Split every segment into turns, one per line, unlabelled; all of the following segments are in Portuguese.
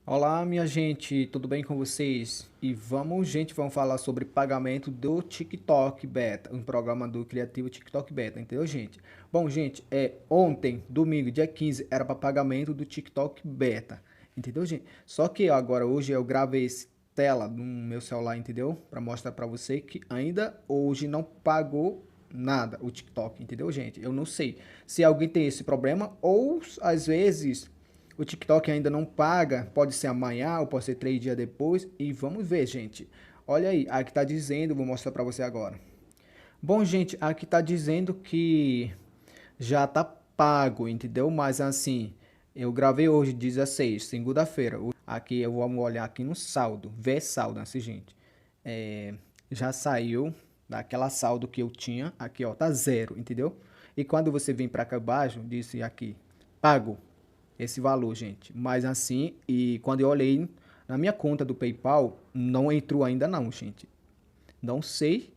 Olá, minha gente, tudo bem com vocês? E vamos falar sobre pagamento do TikTok Beta, um programa do criativo TikTok Beta, entendeu, gente? Bom, gente, ontem, domingo, dia 15, era para pagamento do TikTok Beta, entendeu, gente? Só que agora, hoje, eu gravei esse tela no meu celular, entendeu? Para mostrar para você que ainda hoje não pagou nada o TikTok, entendeu, gente? Eu não sei se alguém tem esse problema ou, às vezes o TikTok ainda não paga, pode ser amanhã ou pode ser 3 dias depois. E vamos ver, gente. Olha aí, aqui tá dizendo, vou mostrar para você agora. Bom, gente, aqui tá dizendo que já tá pago, entendeu? Mas assim, eu gravei hoje 16, segunda-feira. Aqui eu vou olhar aqui no saldo, ver saldo, assim, gente. Já saiu daquela saldo que eu tinha, aqui ó, tá zero, entendeu? E quando você vem para cá abaixo, disse aqui, pago esse valor, gente. Mas assim, e quando eu olhei na minha conta do PayPal, não entrou ainda não, gente. Não sei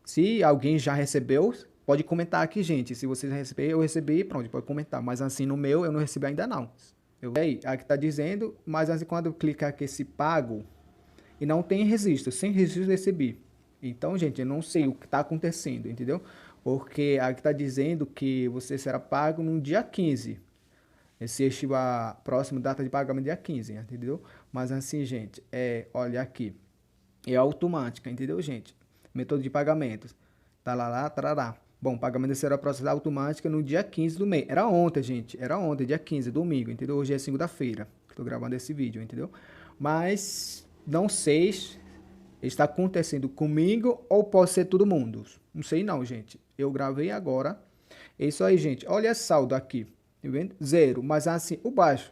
se alguém já recebeu, pode comentar aqui, gente. Se vocês receberam, eu recebi, pronto, pode comentar. Mas assim, no meu, eu não recebi ainda não. Aí, aqui tá dizendo, mas assim, quando eu clicar aqui esse pago, e não tem registro, sem registro recebi. Então, gente, eu não sei o que está acontecendo, entendeu? Porque aqui está dizendo que você será pago no dia 15. Esse estiver a próxima data de pagamento dia 15, entendeu? Mas assim, gente, olha aqui, é automática, entendeu, gente? Método de pagamentos. Tá lá, tarará. Bom, o pagamento será processado automática no dia 15 do mês. Era ontem, gente. Era ontem, dia 15, domingo, entendeu? Hoje é segunda-feira. Estou gravando esse vídeo, entendeu? Mas não sei se está acontecendo comigo ou pode ser todo mundo. Não sei não, gente. Eu gravei agora. É isso aí, gente. Olha esse saldo aqui. Tá vendo? Zero. Mas assim, o baixo.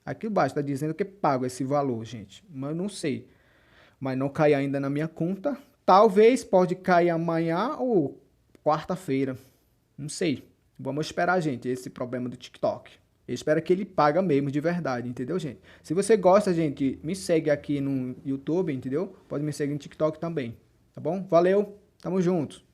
Aqui embaixo está dizendo que pago esse valor, gente. Mas eu não sei. Mas não cai ainda na minha conta. Talvez pode cair amanhã ou quarta-feira. Não sei. Vamos esperar, gente, esse problema do TikTok. Eu espero que ele paga mesmo de verdade, entendeu, gente? Se você gosta, gente, me segue aqui no YouTube, entendeu? Pode me seguir no TikTok também, tá bom? Valeu, tamo junto.